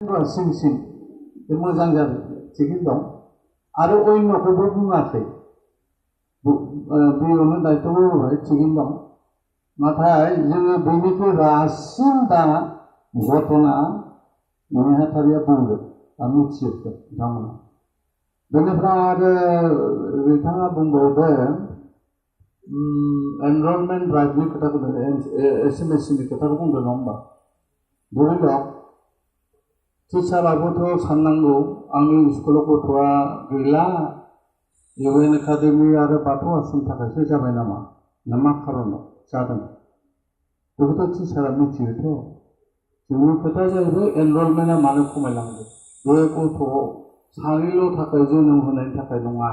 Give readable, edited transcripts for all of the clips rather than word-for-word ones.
सिं बे मोजां जादों थिगैनो दं आरो अन्यखौबो बुङाखै बेयावनो दायथ'बो होबाय थिगैनो दं नाथाय जोङो बेनिख्रुइ रासिन दा घटना नेहाथारिया बुंदों दा मिथियो बिथांमोना बेनिफ्राय आरो बिथाङा बुंबावदों एनरलमेन्ट ड्राइभनि खोथाखौ एसएमएसनि खोथाखौ बुंदों नङा होमबा बबे दं टिचाराबोथ' साननांगौ आंनि स्कुलाव गथ'आ गैला इउएन एकाडेमि आरो बाथौ आश्रमनि थाखायसो जाबाय नामा ना मा खारनाव जादों बेखौथ' टिचारा मिथियोथ' जोंनि खोथाया जाहैबाय एनरलमेन्टआ मानो खमायलांदों बे गथ'आव सानैल' थाखाय जोनोम होनायनि थाखाय नङा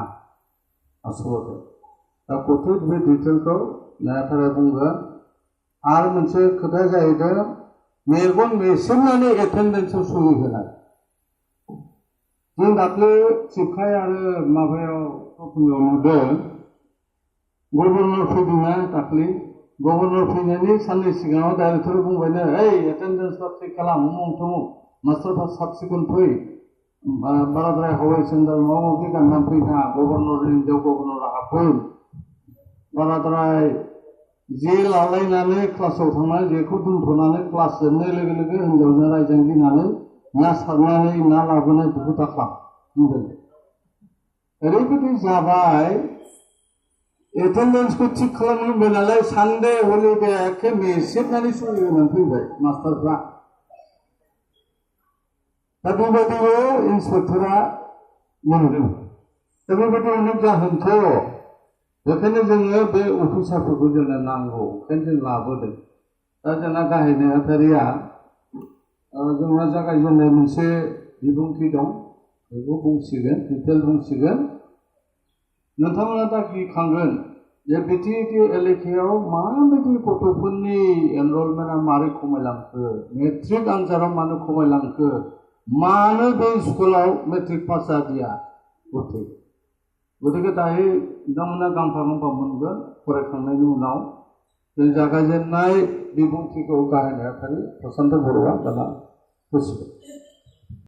आसलते दा गथ' बे डिटेलखौ नेहाथारिया बुंगोन आरो मोनसे खोथाया जाहैदों मेगन मेसेबनानै एटेन्डेन्सआव सहि होनाय जों दाख्लै चिफखाय आरो माबायाव प्रथमयाव नुदों गभर्नर फैदोंना दाख्लै गभर्नर फैनायनि साननै सिगाङाव डाइरेक्टर बुंबायनो ओइ एटेन्डेन्सआ थिग खालाम उमुक थुमुक मास्टारफ्रा साब सिखोन फै बाराद्राय हावाइ सेन्डाल माबा माबि गाननानै फैना गभर्नरनि हिन्जाव गभर्नरा हाबफै बाराद्राय जे लालायनानै क्लासाव थांनानै जेखौ दोनथ'नानै क्लास जोबनाय लोगो लोगो हिन्जावजों रायजों गिनानै ना सारनानै ना लाबोनाय बेखौ दाखालाम बुंदों ओरैबायदि जाबाय एटेन्डेन्सखौ थिग खालामनो होनबाय नालाय सानडे हलिडे एखे मेसेबनानै सहि होनानै फैबाय मास्टारफ्रा दा बेबायदिबो इन्सपेक्टरा मोनदों दा बेबायदि अनेक जाहोनथ' बेखायनो जोङो बे अफिसारफोरखौ जोंनो नांगौ ओंखायनो जों लाबोदों दा जोंना गाहाय नेहाथारिया जोंहा जागायजेननाय मोनसे बिबुंथि दं बेखौ बुंसिगोन डिटेल बुंसिगोन नोंथांमोना दा गिखांगोन जे बिटिएडि एलेकायाव माबायदि गथ'फोरनि एनरलमेन्टआ मारै खमायलांखो मेट्रिक आनजादाव मानो खमायलांखो मानो बे स्कुलाव मेट्रिक पास जादिया गतिके दायो बिथांमोना गांफा गांफा मोनगोन फरायखांनायनि उनाव जों जागायजेननाय बिबुंथिखौ गाहाय नेहाथारि प्रसान्त बर'आ दाना होसिगोन।